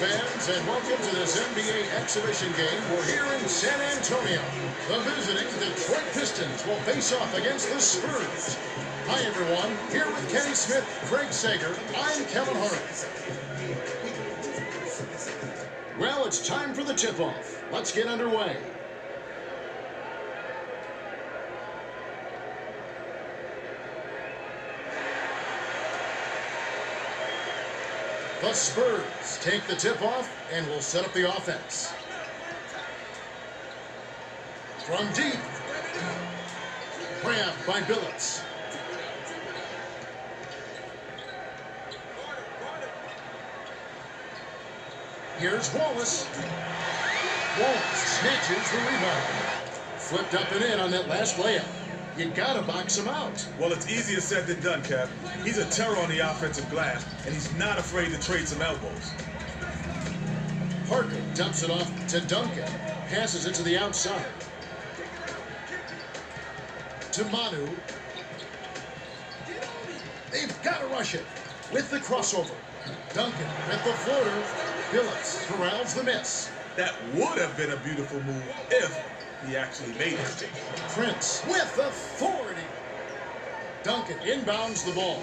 fans, and welcome to this NBA exhibition game. We're here in San Antonio. The visiting Detroit Pistons will face off against the Spurs. Hi, everyone. Here with Kenny Smith, Craig Sager, I'm Kevin Hart. Well, it's time for the tip-off. Let's get underway. The Spurs take the tip-off and will set up the offense. From deep. Grabbed by Billups. Here's Wallace. Wallace snatches the rebound. Flipped up and in on that last layup. You gotta box him out. Well, it's easier said than done, Kev. He's a terror on the offensive glass, and he's not afraid to trade some elbows. Parker dumps it off to Duncan. Passes it to the outside. To Manu. They've got to rush it with the crossover. Duncan with the floater. Billups corrals the miss. That would have been a beautiful move if he actually made it. Prince with authority. Duncan inbounds the ball,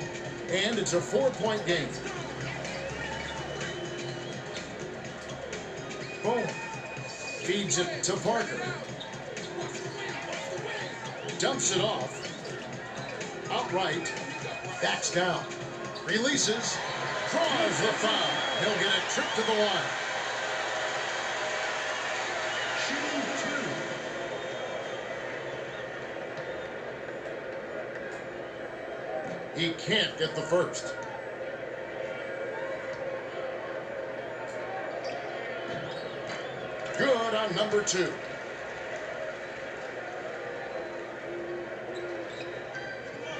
and it's a 4-point game. Bowen feeds it to Parker. Dumps it off. Outright. Backs down. Releases. Draws the foul. He'll get a trip to the line. He can't get the first. Good on number 2.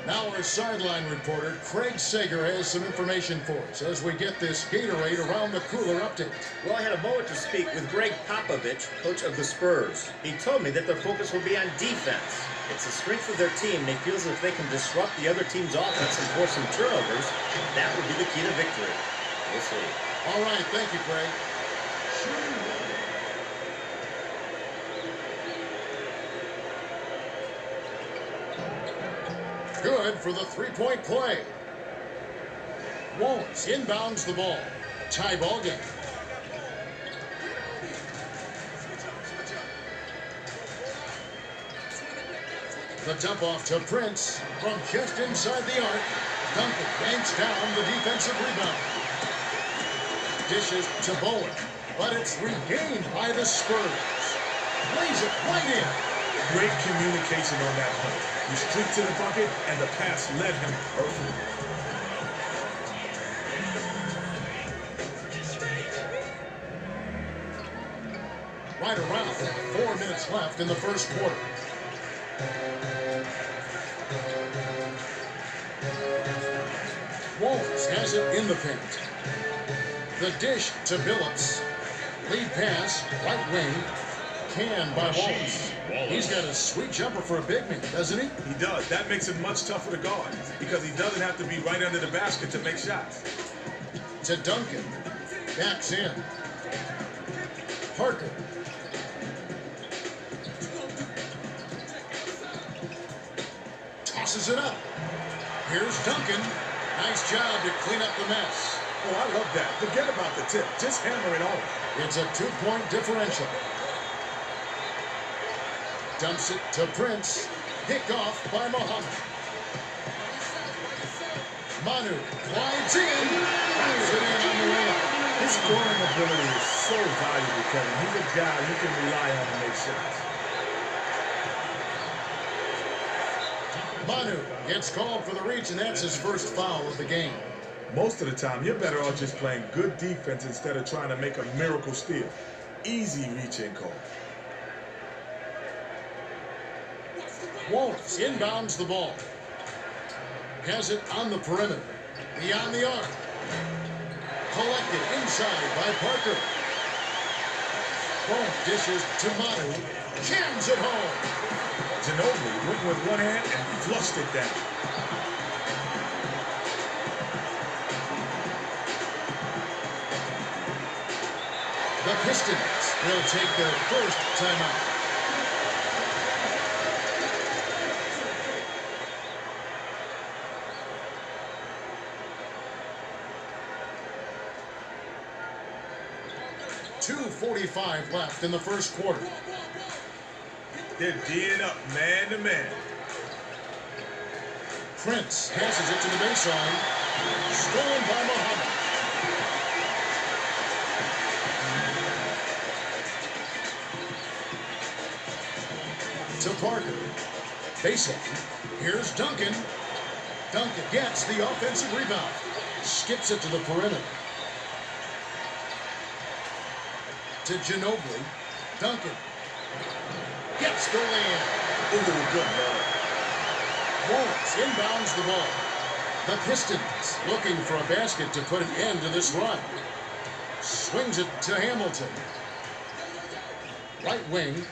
Now our sideline reporter, Craig Sager, has some information for us as we get this Gatorade around the cooler update. Well, I had a moment to speak with Greg Popovich, coach of the Spurs. He told me that their focus will be on defense. It's the strength of their team. They feel as if they can disrupt the other team's offense and force some turnovers. That would be the key to victory. We'll see. All right, thank you, Craig. Good for the 3-point play. Wallace inbounds the ball. Tie ball game. The dump off to Prince from just inside the arc. Duncan banks down the defensive rebound. Dishes to Bowen, but it's regained by the Spurs. Lays it right in. Great communication on that play. He streaked to the bucket, and the pass led him perfectly. Right around 4 minutes left in the first quarter. Wallace has it in the paint. The dish to Billups. Lead pass, right wing. Can by Wallace. He's got a sweet jumper for a big man, doesn't he? He does. That makes it much tougher to guard because he doesn't have to be right under the basket to make shots. To Duncan. Backs in. Parker. Tosses it up. Here's Duncan. Nice job to clean up the mess. Oh, I love that. Forget about the tip. Just hammer it home. It's a 2-point differential. Dumps it to Prince. Picked off by Muhammad. Manu glides in. Puts it in on the layup. His scoring ability is so valuable, Kevin. He's a guy you can rely on to make shots. Manu gets called for the reach, and that's his first foul of the game. Most of the time, you're better off just playing good defense instead of trying to make a miracle steal. Easy reach-in call. Wallace inbounds the ball. Has it on the perimeter. Beyond the arc. Collected inside by Parker. Bone dishes to Manu. Jams it home. Ginobili went with one hand and flushed it down. The Pistons will take their first timeout. .2:45 left in the first quarter. They're D'ing up man to man. Prince passes it to the baseline. Stolen by Muhammad. To Parker. Baseline. Here's Duncan. Duncan gets the offensive rebound. Skips it to the perimeter. To Ginobili. Duncan. Gets the land. Ooh, good ball. Wallace inbounds the ball. The Pistons looking for a basket to put an end to this run. Swings it to Hamilton. Right wing.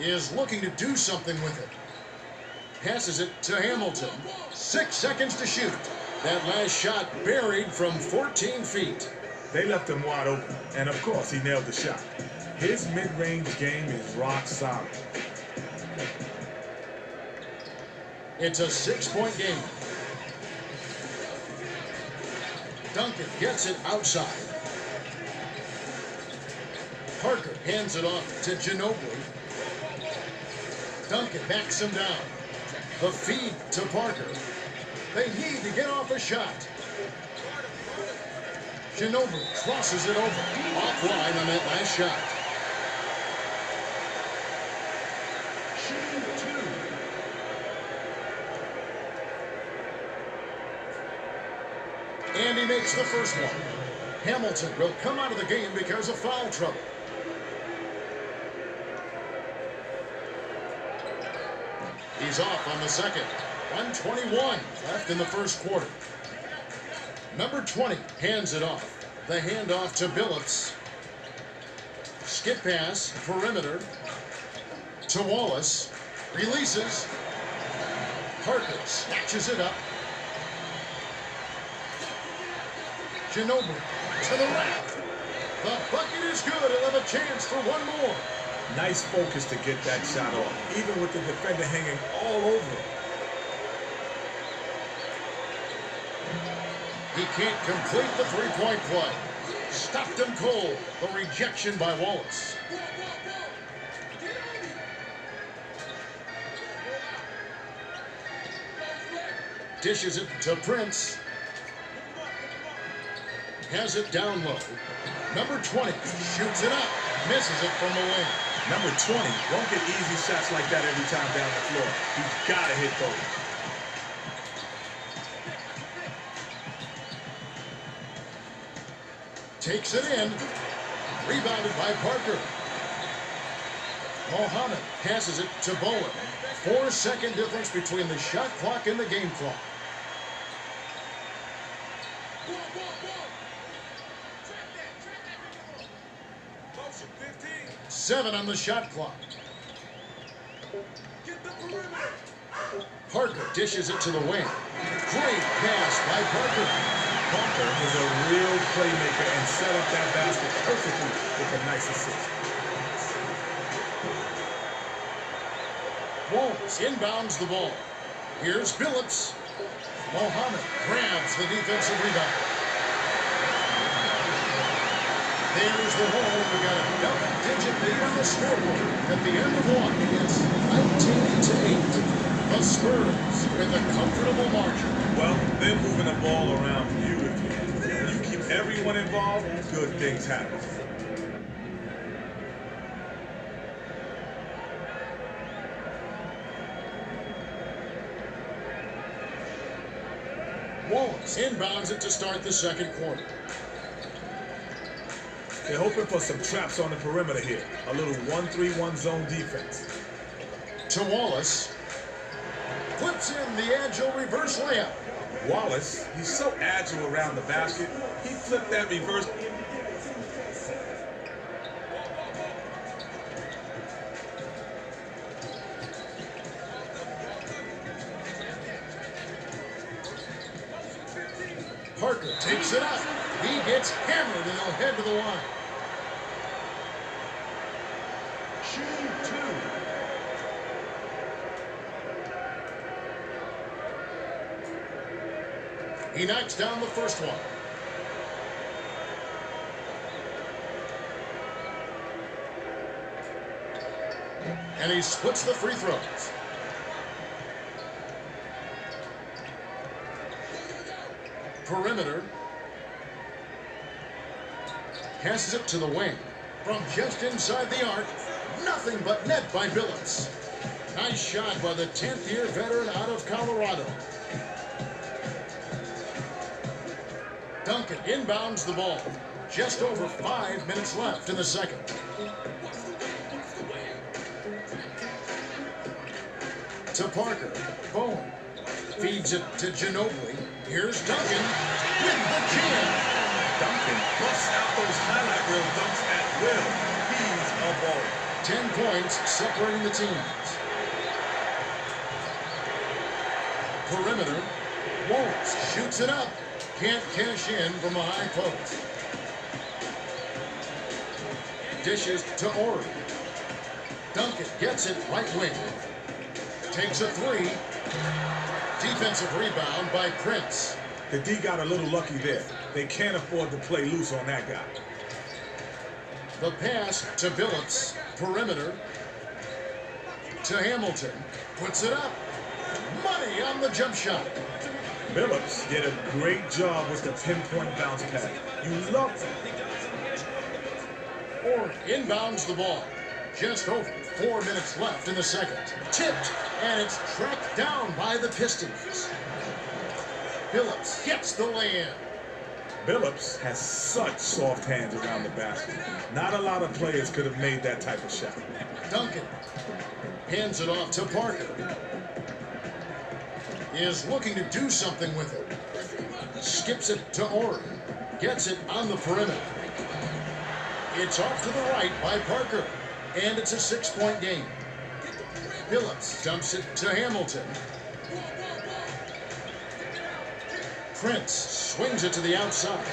Is looking to do something with it. Passes it to Hamilton. 6 seconds to shoot. That last shot buried from 14 feet. They left him wide open, and of course he nailed the shot. His mid-range game is rock solid. It's a 6-point game. Duncan gets it outside. Parker hands it off to Ginobili. Duncan backs him down. The feed to Parker. They need to get off a shot. Ginobili crosses it over. Offline on that last shot. And he makes the first one. Hamilton will come out of the game because of foul trouble. He's off on the second. 1:21 left in the first quarter. Number 20 hands it off. The handoff to Billups. Skip pass, perimeter. To Wallace. Releases. Parker snatches it up. Ginobili to the rack. The bucket is good. He'll have a chance for one more. Nice focus to get that shot off, even with the defender hanging all over him. He can't complete the three-point play. Stopped him cold. A rejection by Wallace. Dishes it to Prince. Has it down low. Number 20 shoots it up. Misses it from the wing. Number 20 won't get easy shots like that every time down the floor. He's got to hit those. Takes it in. Rebounded by Parker. Muhammad passes it to Bowen. 4-second difference between the shot clock and the game clock. Seven on the shot clock. Parker dishes it to the wing. Great pass by Parker. Parker is a real playmaker and set up that basket perfectly with a nice assist. Wallace inbounds the ball. Here's Billups. Muhammad grabs the defensive rebound. There's the hole. We got a double-digit lead on the scoreboard. At the end of one, it's 19-8. The Spurs with a comfortable margin. Well, they're moving the ball around beautifully. When you keep everyone involved, good things happen. Wallace inbounds it to start the second quarter. They're hoping for some traps on the perimeter here. A little 1-3-1 zone defense. To Wallace. Puts in the agile reverse layup. Wallace, he's so agile around the basket. He flipped that reverse. Parker takes it up. He gets hammered and he'll head to the line. Shoot, two. He knocks down the first one. And he splits the free throws. Perimeter. Passes it to the wing. From just inside the arc. Nothing but net by Billups. Nice shot by the 10th-year veteran out of Colorado. Duncan inbounds the ball. Just over 5 minutes left in the second. To Parker. Bowen. Feeds it to Ginobili. Here's Duncan with the jam. Duncan busts out those highlight reel dunks at will. He's a baller. 10 points separating the teams. Perimeter. Wallace shoots it up. Can't cash in from a high post. Dishes to Ori. Duncan gets it right wing. Takes a three. Defensive rebound by Prince. The D got a little lucky there. They can't afford to play loose on that guy. The pass to Billups. Perimeter. To Hamilton. Puts it up. Money on the jump shot. Billups did a great job with the pinpoint bounce pad. You love it. Ori inbounds the ball. Just over 4 minutes left in the second. Tipped, and it's tracked down by the Pistons. Billups gets the lay-in. Billups has such soft hands around the basket. Not a lot of players could have made that type of shot. Duncan hands it off to Parker. Is looking to do something with it. Skips it to Ori. Gets it on the perimeter. It's off to the right by Parker. And it's a 6-point game. Billups dumps it to Hamilton. Prince swings it to the outside.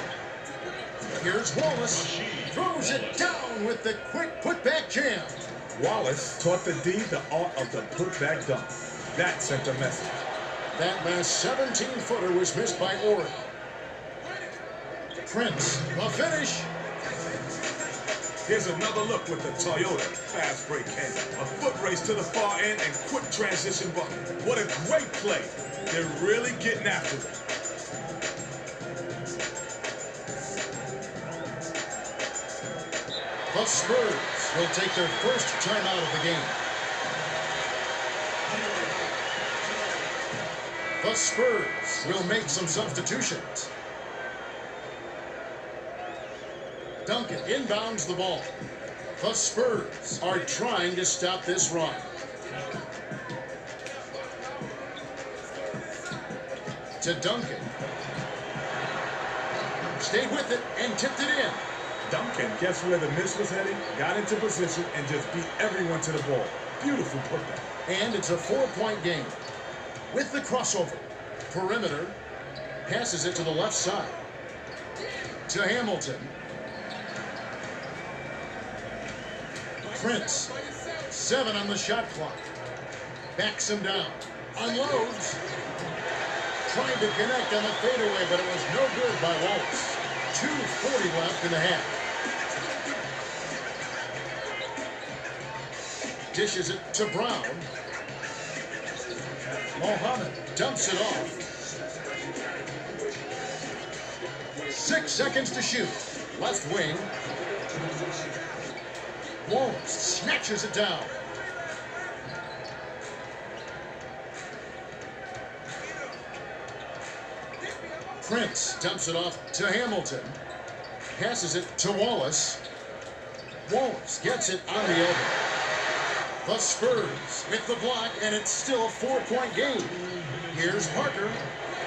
Here's Wallace. Throws it down with the quick putback jam. Wallace taught the D the art of the putback dunk. That sent a message. That last 17-footer was missed by Ori. Prince, the finish. Here's another look with the Toyota fast break hand. A foot race to the far end and quick transition bucket. What a great play. They're really getting after it. The Spurs will take their first timeout of the game. The Spurs will make some substitutions. Duncan inbounds the ball. The Spurs are trying to stop this run. To Duncan. Stayed with it and tipped it in. Duncan guessed where the miss was heading, got into position, and just beat everyone to the ball. Beautiful putback. And it's a 4-point game. With the crossover, perimeter, passes it to the left side. To Hamilton. Prince, 7 on the shot clock. Backs him down. Unloads. Trying to connect on the fadeaway, but it was no good by Wallace. 2:40 left in the half. Dishes it to Brown. Mohammed dumps it off. 6 seconds to shoot. Left wing. Wallace snatches it down. Prince dumps it off to Hamilton. Passes it to Wallace. Wallace gets it on the elbow. The Spurs with the block, and it's still a 4-point game. Here's Parker.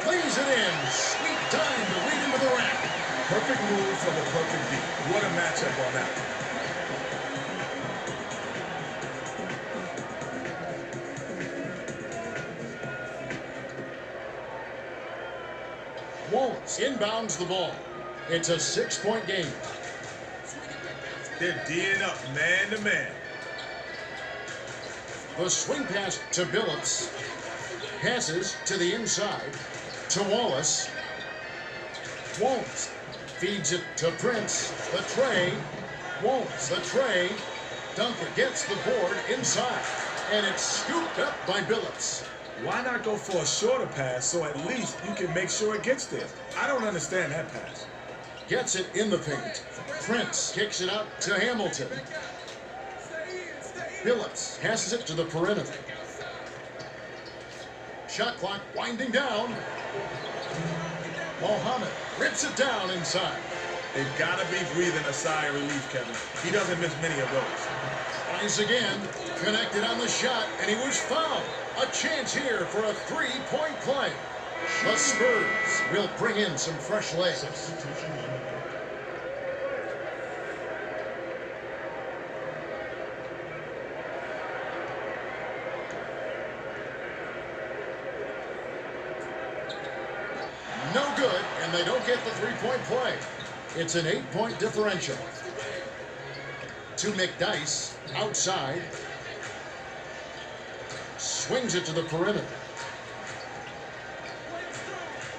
Plays it in. Sweet time to lead into the rack. Perfect move for the perfect D. What a matchup on that one. Wallace inbounds the ball. It's a 6-point game. They're D'ing up man to man. The swing pass to Billups. Passes to the inside to Wallace. Wallace feeds it to Prince. The tray. Wallace, the tray. Dunker gets the board inside. And it's scooped up by Billups. Why not go for a shorter pass so at least you can make sure it gets there? I don't understand that pass. Gets it in the paint. Prince kicks it out to Hamilton. Billups passes it to the perimeter. Shot clock winding down. Mohammed rips it down inside. They've got to be breathing a sigh of relief, Kevin. He doesn't miss many of those. Tries again. Connected on the shot, and he was fouled. A chance here for a 3-point play. The Spurs will bring in some fresh legs. No good, and they don't get the 3-point play. It's an 8-point differential. To McDyess, outside. Swings it to the perimeter.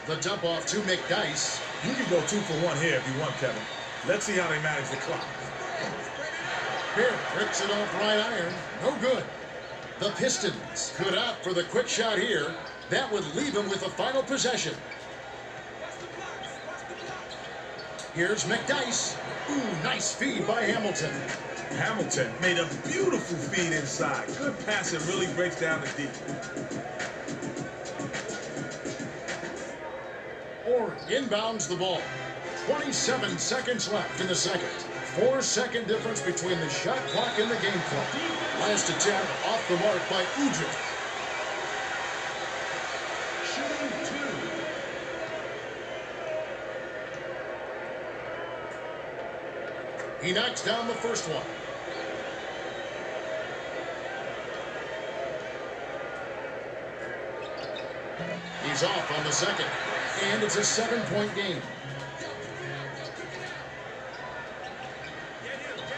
The dump off to McDyess. You can go 2 for 1 here if you want, Kevin. Let's see how they manage the clock. Bear rips it off right iron. No good. The Pistons could opt for the quick shot here. That would leave him with the final possession. Here's McDyess. Ooh, nice feed by Hamilton. Hamilton made a beautiful feed inside. Good pass that really breaks down the deep. Orr inbounds the ball. 27 seconds left in the second. 4-second difference between the shot clock and the game clock. Last attempt off the mark by Udrih. He knocks down the first one. He's off on the second. And it's a 7-point game.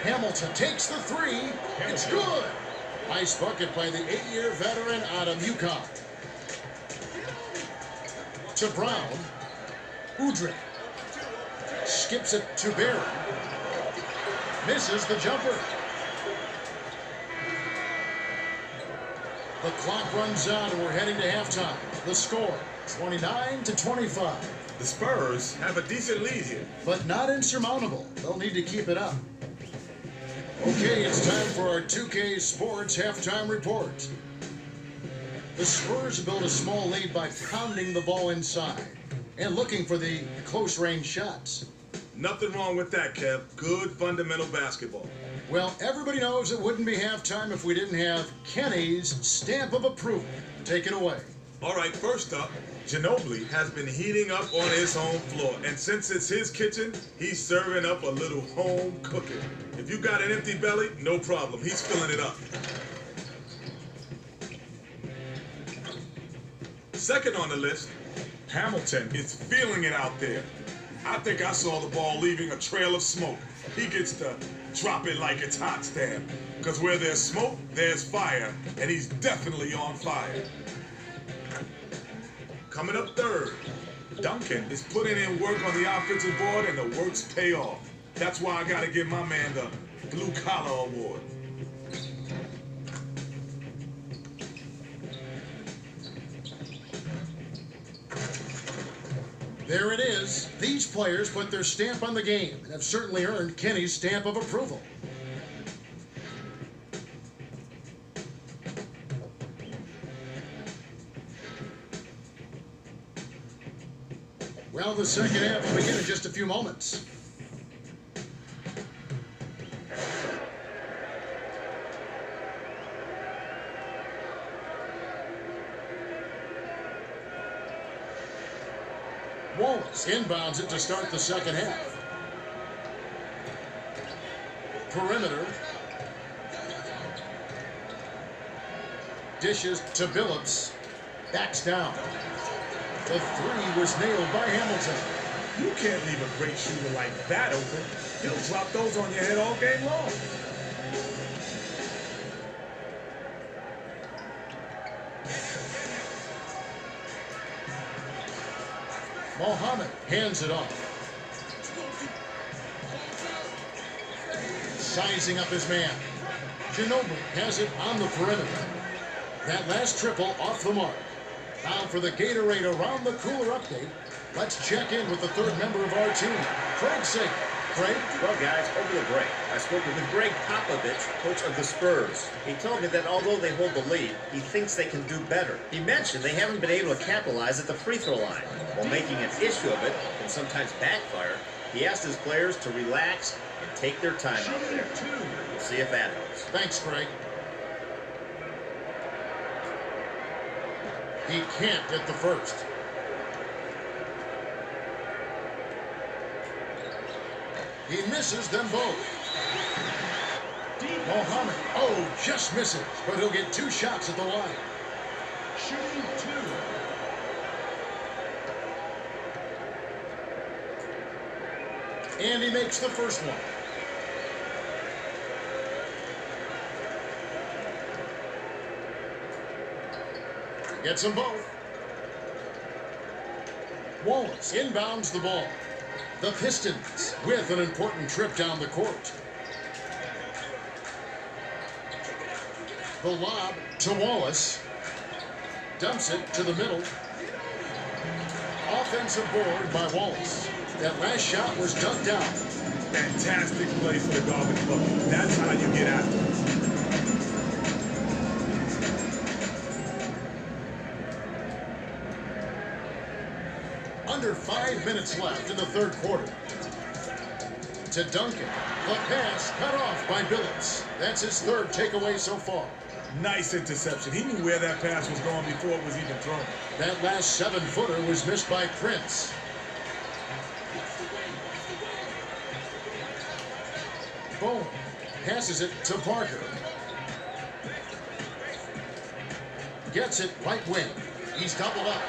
Hamilton takes the three. It's good. Nice bucket by the 8-year veteran out of UConn. To Brown. Udrih. Skips it to Barry. Misses the jumper. The clock runs out and we're heading to halftime. The score, 29-25. The Spurs have a decent lead here. But not insurmountable. They'll need to keep it up. Okay, it's time for our 2K Sports halftime report. The Spurs built a small lead by pounding the ball inside and looking for the close-range shots. Nothing wrong with that, Kev. Good fundamental basketball. Well, everybody knows it wouldn't be halftime if we didn't have Kenny's stamp of approval. Take it away. All right, first up, Ginobili has been heating up on his home floor. And since it's his kitchen, he's serving up a little home cooking. If you got an empty belly, no problem. He's filling it up. Second on the list, Hamilton is feeling it out there. I think I saw the ball leaving a trail of smoke. He gets to drop it like it's hot, Stan. Because where there's smoke, there's fire. And he's definitely on fire. Coming up third, Duncan is putting in work on the offensive board and the works pay off. That's why I got to give my man the Blue Collar Award. There it is. These players put their stamp on the game and have certainly earned Kenny's stamp of approval. Well, the second half will begin in just a few moments. Wallace inbounds it to start the second half. Perimeter. Dishes to Billups. Backs down. The three was nailed by Hamilton. You can't leave a great shooter like that open. He'll drop those on your head all game long. Mohammed hands it off. Sizing up his man. Ginobili has it on the perimeter. That last triple off the mark. Now for the Gatorade Around the Cooler update, let's check in with the third member of our team, Craig Sager. Craig? Well, guys, over the break, I spoke with Greg Popovich, coach of the Spurs. He told me that although they hold the lead, he thinks they can do better. He mentioned they haven't been able to capitalize at the free throw line. While making an issue of it can sometimes backfire, he asked his players to relax and take their time out there. We'll see if that helps. Thanks, Craig. He can't get the first. He misses them both. Mohammed, just misses, but he'll get 2 shots at the line. Shooting 2. And he makes the first one. Gets them both. Wallace inbounds the ball. The Pistons with an important trip down the court. The lob to Wallace. Dumps it to the middle. Offensive board by Wallace. That last shot was dunked out. Fantastic play for the garbage bucket. That's how you get after it. Under 5 minutes left in the third quarter. To Duncan. The pass cut off by Billups. That's his third takeaway so far. Nice interception. He knew where that pass was going before it was even thrown. That last 7-footer was missed by Prince. Bowen passes it to Parker. Gets it right wing. He's doubled up.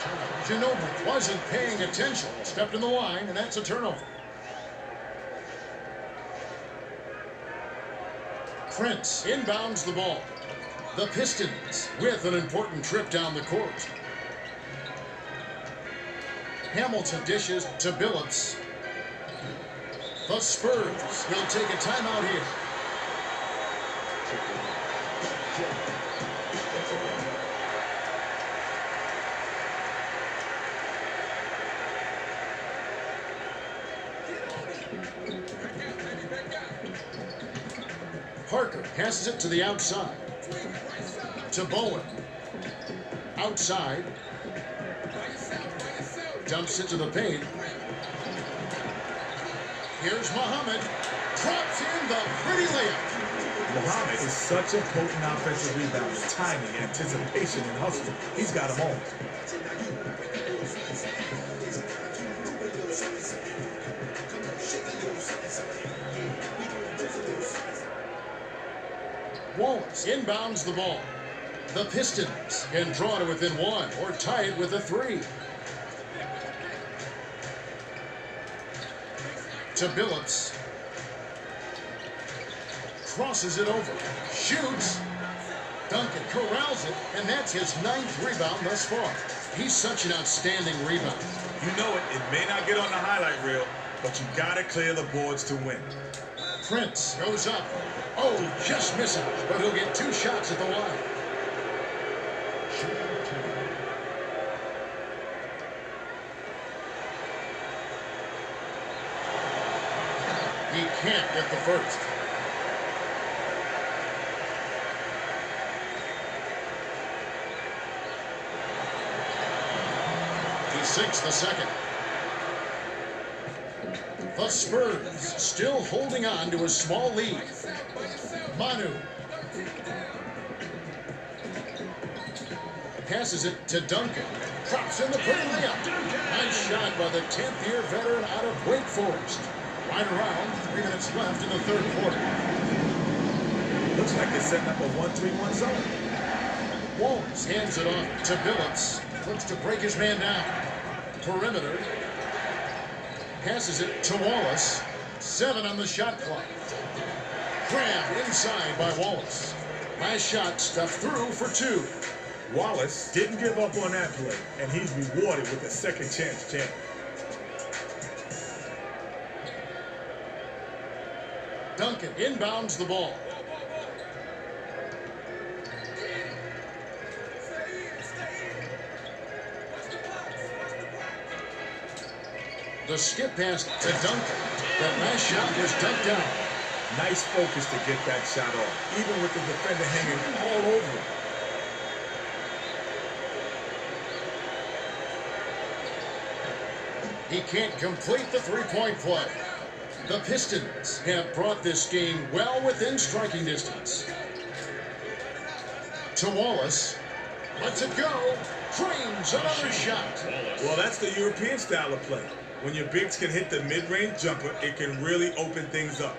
Ginobili wasn't paying attention. Stepped in the line, and that's a turnover. Prince inbounds the ball. The Pistons with an important trip down the court. Hamilton dishes to Billups. The Spurs will take a timeout here. Parker passes it to the outside. To Bowen. Outside. Dumps it to the paint. Here's Mohammed. Drops in the pretty layup. Mohammed is such a potent offensive rebounder. Timing, anticipation, and hustle. He's got them all. Wallace inbounds the ball. The Pistons can draw to within 1 or tie it with a 3. To Billups. Crosses it over. Shoots. Duncan corrals it, and that's his 9th rebound thus far. He's such an outstanding rebounder. You know it. It may not get on the highlight reel, but you got to clear the boards to win. Prince goes up. Just misses, but he'll get 2 shots at the line. He can't get the first. He sinks the second. The Spurs still holding on to a small lead. Manu passes it to Duncan. Drops in the pretty layup. Nice shot by the 10th-year veteran out of Wake Forest. Right around 3 minutes left in the third quarter. Looks like they're setting up a 1-3-1 zone. Wallace hands it off to Billups. Looks to break his man down. Perimeter. Passes it to Wallace. 7 on the shot clock. Crammed inside by Wallace. Last shot stuffed through for 2. Wallace didn't give up on that play, and he's rewarded with a second chance jam. Duncan inbounds the ball. The skip pass to Duncan. That last shot was dunked down. Nice focus to get that shot off, even with the defender hanging all over him. He can't complete the three-point play. The Pistons have brought this game well within striking distance. To Wallace. Lets it go. Trains another shot. Well, that's the European style of play. When your bigs can hit the mid-range jumper, it can really open things up.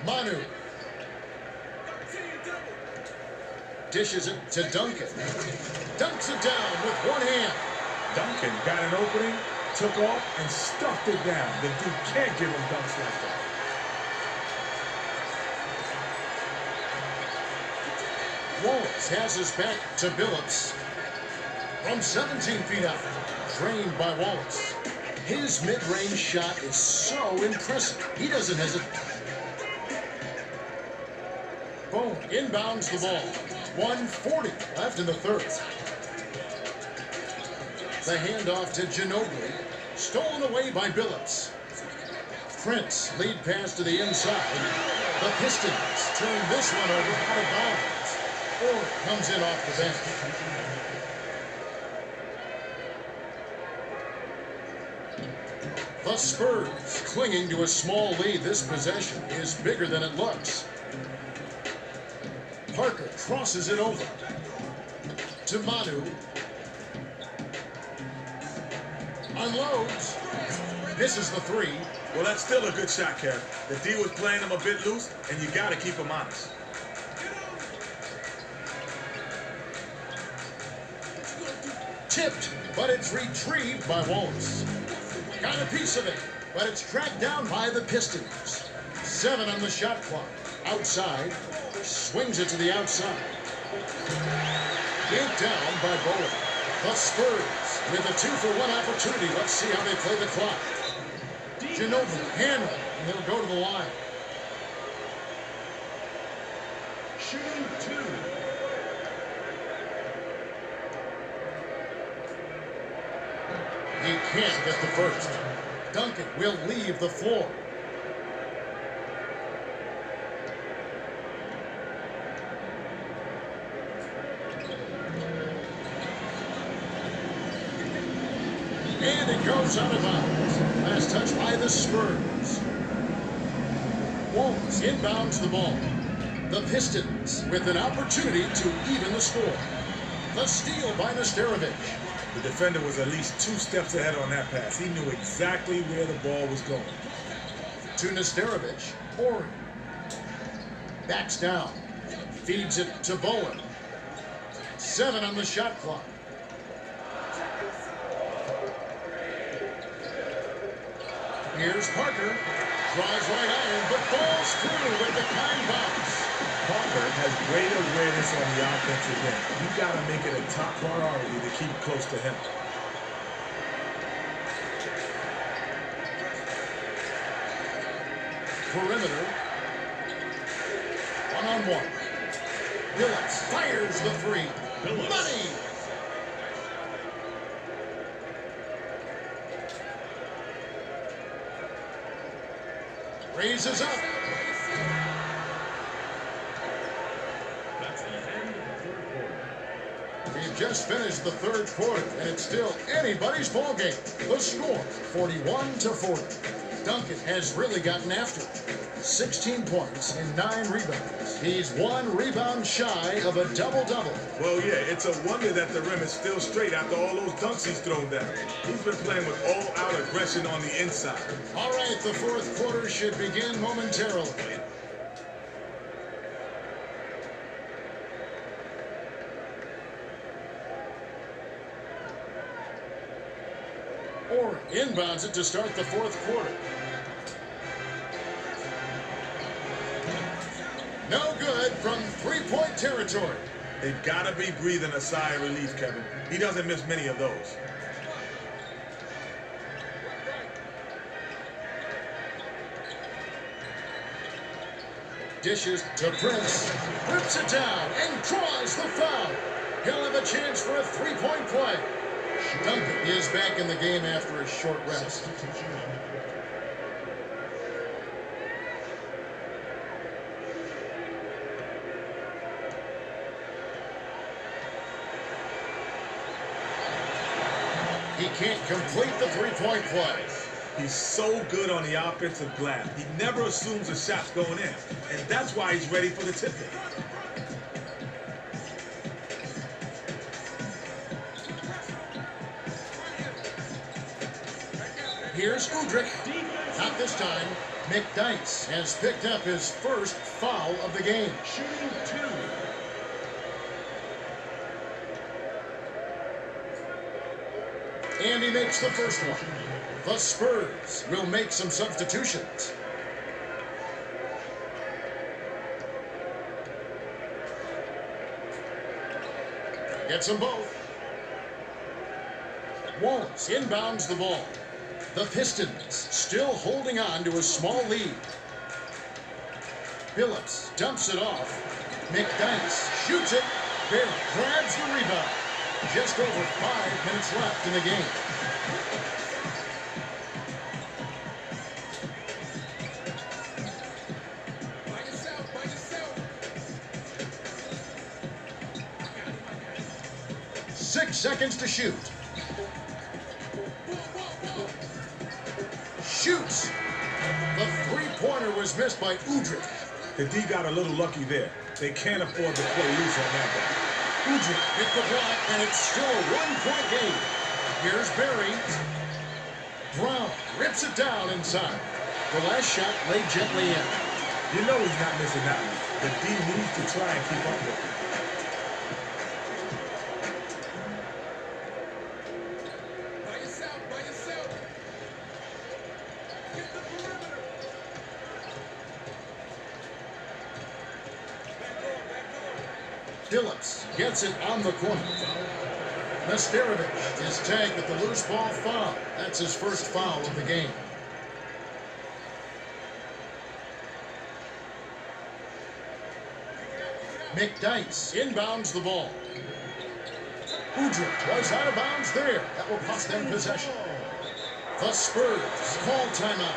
Manu. Dishes it to Duncan. Dunks it down with one hand. Duncan got an opening, took off, and stuffed it down. The dude can't give him dunks like that. Wallace has his back to Billups. From 17 feet out. Trained by Wallace. His mid-range shot is so impressive. He doesn't hesitate. Boom. Inbounds the ball. 1:40 left in the third. The handoff to Ginobili. Stolen away by Billups. Prince lead pass to the inside. The Pistons turn this one over out of bounds. Or comes in off the bench. The Spurs clinging to a small lead. This possession is bigger than it looks. Parker crosses it over to Manu. Unloads. Misses the 3. Well, that's still a good shot, Kev. The D was playing him a bit loose, and you got to keep him honest. Tipped, but it's retrieved by Wallace. Got a piece of it, but it's tracked down by the Pistons. 7 on the shot clock. Outside. Swings it to the outside. Yanked down by Bowen. The Spurs with a 2-for-1 opportunity. Let's see how they play the clock. Ginobili handle, and they'll go to the line. Shooting 2. He can't get the first. Duncan will leave the floor. And it goes out of bounds. Last touch by the Spurs. Wallace inbounds the ball. The Pistons with an opportunity to even the score. The steal by Nesterovic. The defender was at least 2 steps ahead on that pass. He knew exactly where the ball was going. To Nesterovic. Ori. Backs down. Feeds it to Bowen. 7 on the shot clock. Here's Parker. Drives right iron, but falls through with the kind bounce. Parker has great awareness on the offensive end. You got to make it a top priority to keep close to him. Perimeter. One-on-one. Billups fires the 3. Money! Raises up. That's the end of the third quarter. We've just finished the third quarter, and it's still anybody's ball game. The score, 41-40. Duncan has really gotten after it. 16 points and 9 rebounds. He's 1 rebound shy of a double-double. Well, yeah, it's a wonder that the rim is still straight after all those dunks he's thrown down. He's been playing with all-out aggression on the inside. All right, the fourth quarter should begin momentarily. Or inbounds it to start the fourth quarter. No good from three-point territory. They've got to be breathing a sigh of relief, Kevin. He doesn't miss many of those. Dishes to Prince, rips it down, and draws the foul. He'll have a chance for a three-point play. Duncan is back in the game after a short rest. He can't complete the three-point play. He's so good on the offensive glass. He never assumes a shot's going in, and that's why he's ready for the tip-in. Here's Udrich. Not this time. McDyess has picked up his first foul of the game. Shooting 2. And he makes the first one. The Spurs will make some substitutions. Gets them both. Wallace inbounds the ball. The Pistons still holding on to a small lead. Phillips dumps it off. McDyess shoots it. Bear grabs the rebound. Just over 5 minutes left in the game. By yourself. 6 seconds to shoot. Shoots. The three-pointer was missed by Udrich. The D got a little lucky there. They can't afford to play loose on that guy. Udrich hit the block, and it's still a one-point game. Here's Barry. Brown rips it down inside. The last shot laid gently in. You know he's not missing that one. The D needs to try and keep up with him. By yourself. Get the perimeter. Back door. Phillips gets it on the corner. Nesterovich is tagged with the loose ball foul. That's his first foul of the game. McDyess inbounds the ball. Udrich was out of bounds there. That will cost them possession. The Spurs call timeout.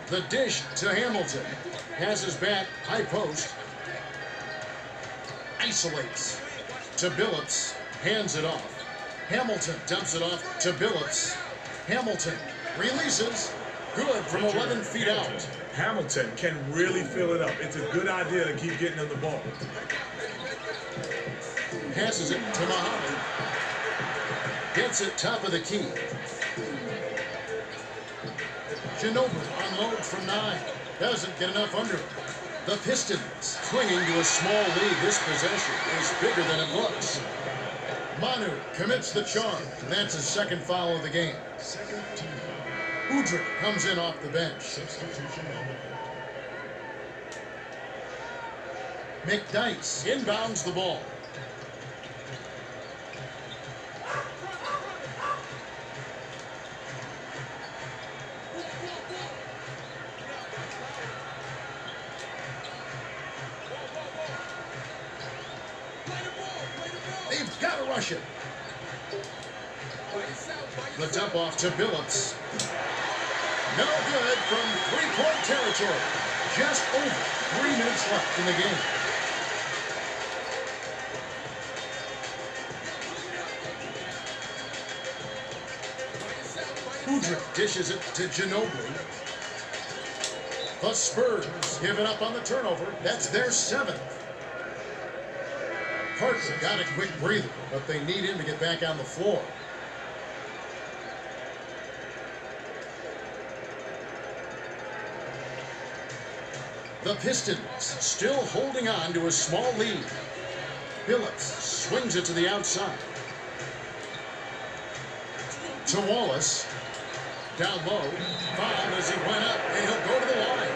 The dish to Hamilton. Has his back, high post. Isolates to Billups. Hands it off. Hamilton dumps it off to Billups. Hamilton releases. Good from 11 feet out. Hamilton can really fill it up. It's a good idea to keep getting him the ball. Passes it to Muhammad. Gets it top of the key. Ginobili unloads from 9. Doesn't get enough under it. The Pistons clinging to a small lead. This possession is bigger than it looks. Manu commits the charge. That's his second foul of the game. Second team. Udrich comes in off the bench. Substitution on the McDyess inbounds the ball. They've got to rush it. The dump off to Billups. No good from three-point territory. Just over 3 minutes left in the game. Udrich dishes it to Ginobili. The Spurs give it up on the turnover. That's their 7th. Parker got a quick breather, but they need him to get back on the floor. The Pistons still holding on to a small lead. Billups swings it to the outside. To Wallace. Down low. Fouled as he went up, and he'll go to the line.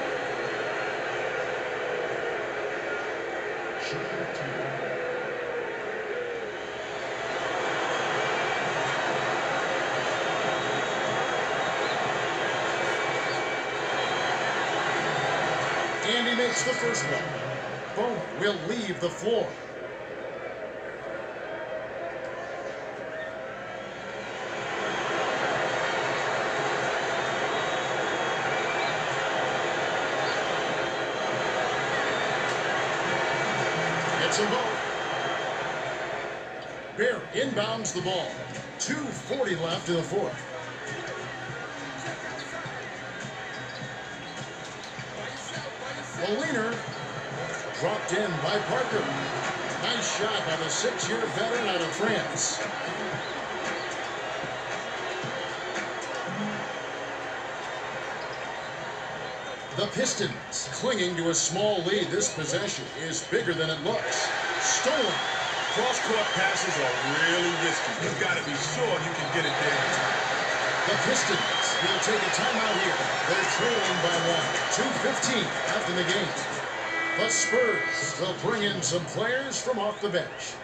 And he makes the first one. Bowen will leave the floor. Gets them both. Bear inbounds the ball. 2:40 left in the fourth. Moliner dropped in by Parker. Nice shot by the 6-year veteran out of France. The Pistons clinging to a small lead. This possession is bigger than it looks. Stolen. Cross-court passes are really risky. You've got to be sure you can get it there in time. The Pistons will take a timeout here. They're trailing by 1. 2:15 left in the game. The Spurs will bring in some players from off the bench.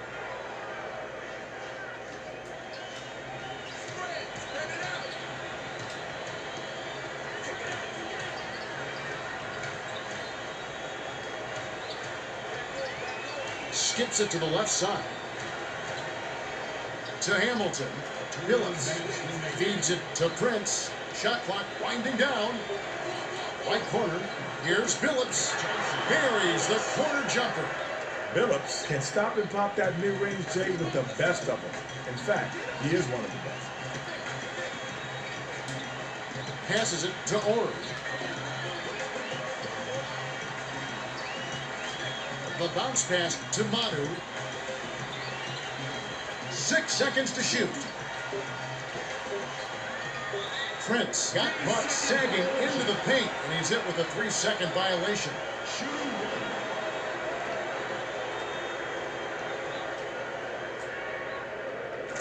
Spread it out. Skips it to the left side. To Hamilton. Billups feeds it to Prince. Shot clock winding down. Right corner. Here's Billups. Buries the corner jumper. Billups can stop and pop that mid-range J with the best of them. In fact, he is one of the best. Passes it to Ori. The bounce pass to Manu. 6 seconds to shoot. Prince got caught sagging into the paint, and he's hit with a 3-second violation.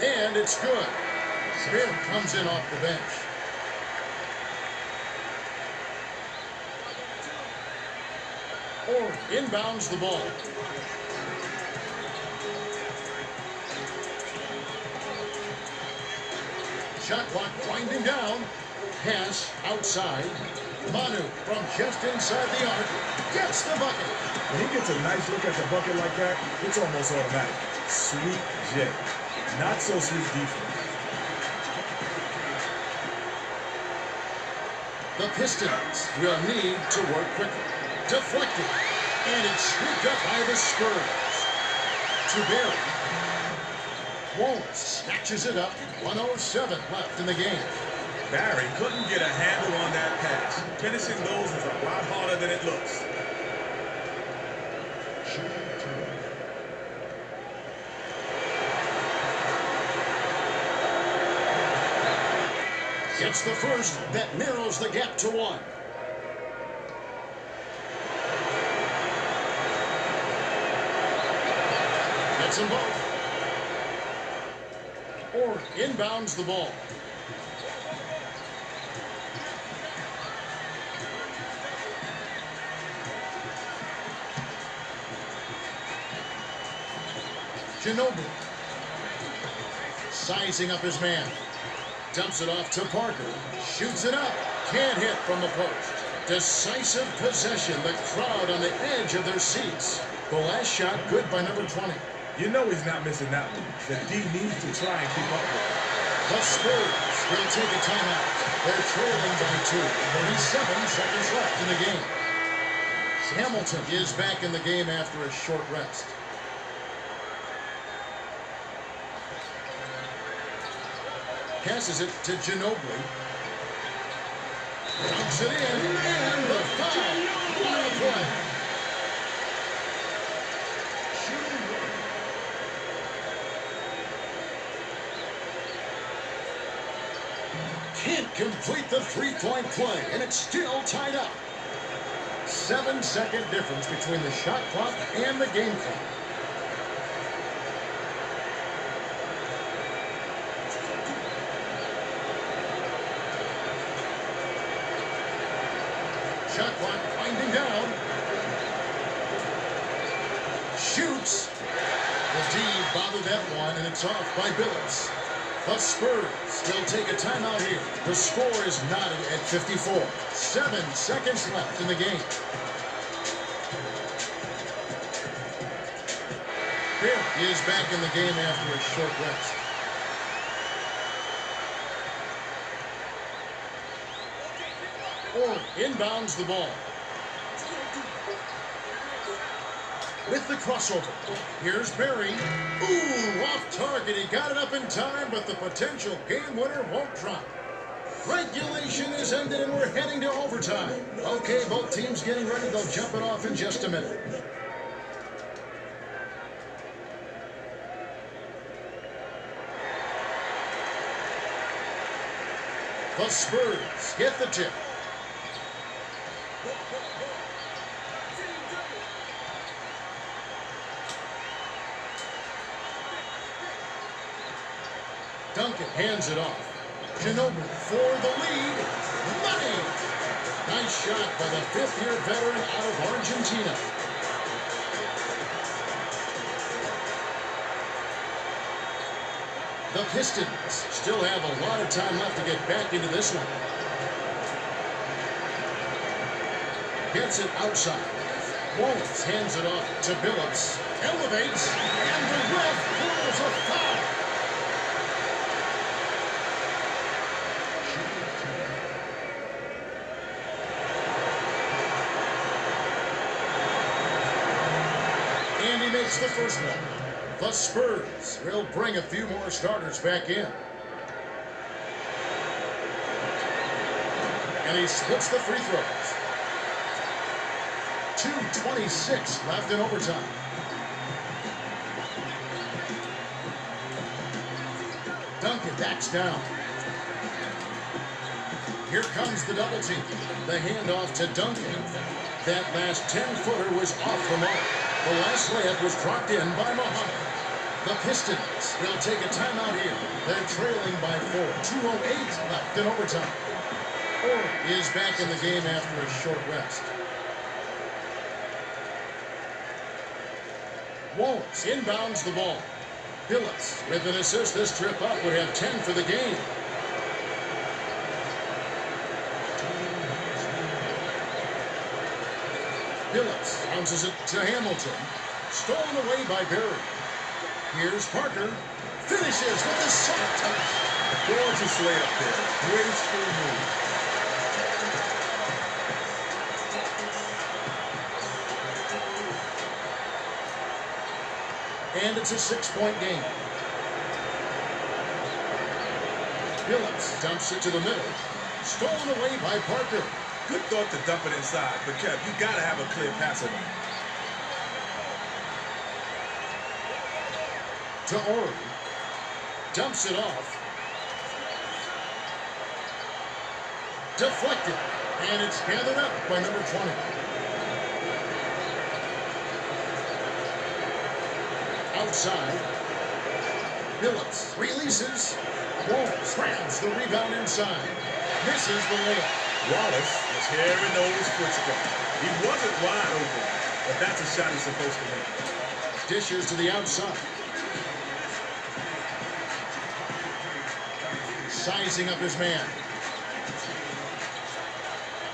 And it's good. Spear comes in off the bench. Or inbounds the ball. Shot clock winding down. Pass outside. Manu from just inside the arc gets the bucket. When he gets a nice look at the bucket like that, it's almost automatic. Sweet J. Not so sweet defense. The Pistons will need to work quickly. Deflected. And it's scooped up by the Spurs. To Barry. Wallace snatches it up. 1:07 left in the game. Barry couldn't get a handle on that pass. Finishing those is a lot harder than it looks. Gets the first that narrows the gap to 1. Gets them both. Or inbounds the ball. Ginobili. Sizing up his man. Dumps it off to Parker. Shoots it up. Can't hit from the post. Decisive possession. The crowd on the edge of their seats. The last shot good by number 20. You know he's not missing that one. The D needs to try and keep up with it. The Spurs will take a timeout. They're trailing by 2. 37 seconds left in the game. Hamilton is back in the game after a short rest. Passes it to Ginobili. Dunks it in, and the foul. What a play. Can't complete the 3-point play, and it's still tied up. 7-second difference between the shot clock and the game clock. Shot clock winding down. Shoots. The D bothered that one, and it's off by Billups. The Spurs will take a timeout here. The score is knotted at 54. 7 seconds left in the game. Bear is back in the game after a short rest. Or inbounds the ball. With the crossover. Here's Barry. Ooh, off target. He got it up in time, but the potential game winner won't drop. Regulation is ended, and we're heading to overtime. Okay, both teams getting ready. They'll jump it off in just a minute. The Spurs get the tip. Duncan hands it off. Ginobili for the lead. Money! Nice shot by the fifth-year veteran out of Argentina. The Pistons still have a lot of time left to get back into this one. Gets it outside. Wallace hands it off to Billups. Elevates, and the ref calls a foul. And he makes the first one. The Spurs will bring a few more starters back in. And he splits the free throws. 2:26 left in overtime. Duncan backs down. Here comes the double team. The handoff to Duncan. That last 10-footer was off the mark. The last layup was dropped in by Muhammad. The Pistons will take a timeout here. They're trailing by 4. 2:08 left in overtime. Orr is back in the game after a short rest. Wallace inbounds the ball. Billups with an assist. This trip up would have 10 for the game. Billups bounces it to Hamilton. Stolen away by Barry. Here's Parker. Finishes with a soft touch. Gorgeous layup there. Graceful move. And it's a 6-point game. Billups dumps it to the middle. Stolen away by Parker. Good thought to dump it inside, but Kev, you gotta have a clear passer. To Ori. Dumps it off. Deflected. And it's gathered up by number 20. Outside. Billups releases. Wallace grabs the rebound inside. Misses the layup. Wallace was hearing those footsteps. He wasn't wide open, but that's a shot he's supposed to make. Dishes to the outside. Sizing up his man.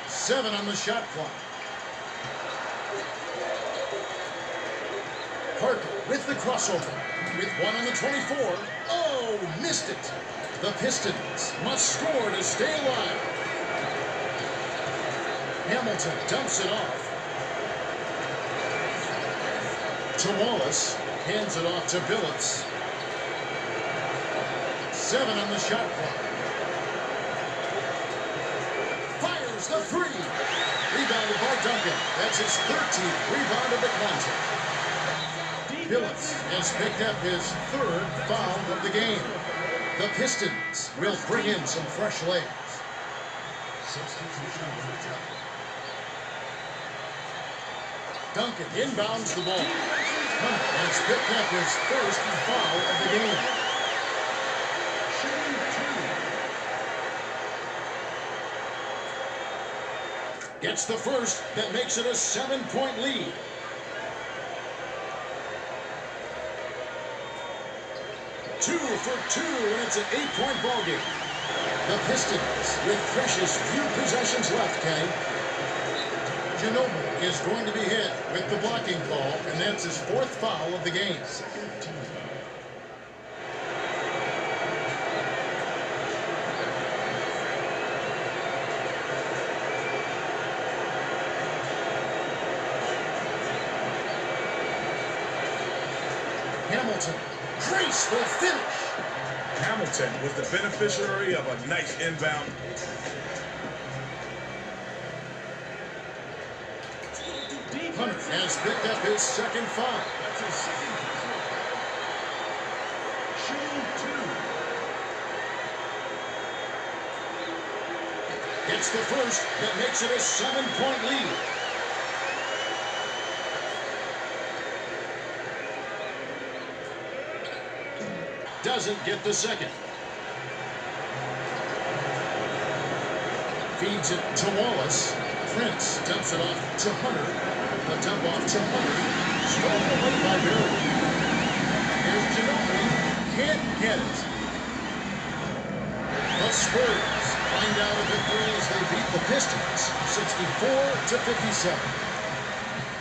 7 on the shot clock. Parker with the crossover. With 1 on the 24. Oh, missed it. The Pistons must score to stay alive. Hamilton dumps it off. To Wallace. Hands it off to Billups. 7 on the shot clock. Fires the 3. Rebounded by Duncan. That's his 13th rebound of the contest. Billups has picked up his 3rd foul of the game. The Pistons will bring in some fresh legs. Duncan inbounds the ball. Hunter has picked up his first foul of the game. Gets the first that makes it a 7-point lead. Two for two, and it's an 8-point ball game. The Pistons with precious few possessions left, Kenny. Ginobili is going to be hit with the blocking call, and that's his 4th foul of the game. Hamilton, graceful finish. Hamilton was the beneficiary of a nice inbound. Hunter has picked up his 2nd foul. That's his 2nd. Shooting 2. Gets the first that makes it a 7-point lead. Doesn't get the 2nd. Feeds it to Wallace. Prince dumps it off to Hunter. The dump off to Hunter. Stolen away by Barry. Here's Ginobili. Can't get it. The Spurs find out a victory as they beat the Pistons 64-57.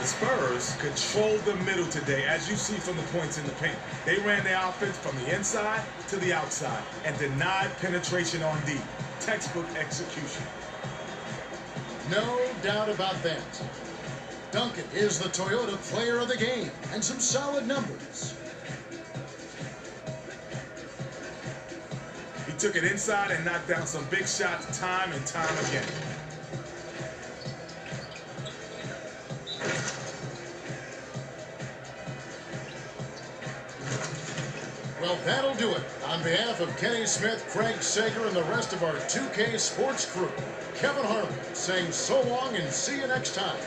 The Spurs controlled the middle today, as you see from the points in the paint. They ran their offense from the inside to the outside and denied penetration on D. Textbook execution. No doubt about that. Duncan is the Toyota player of the game, and some solid numbers. He took it inside and knocked down some big shots time and time again. Well, that'll do it. On behalf of Kenny Smith, Craig Sager, and the rest of our 2K Sports crew, Kevin Harlan saying so long and see you next time.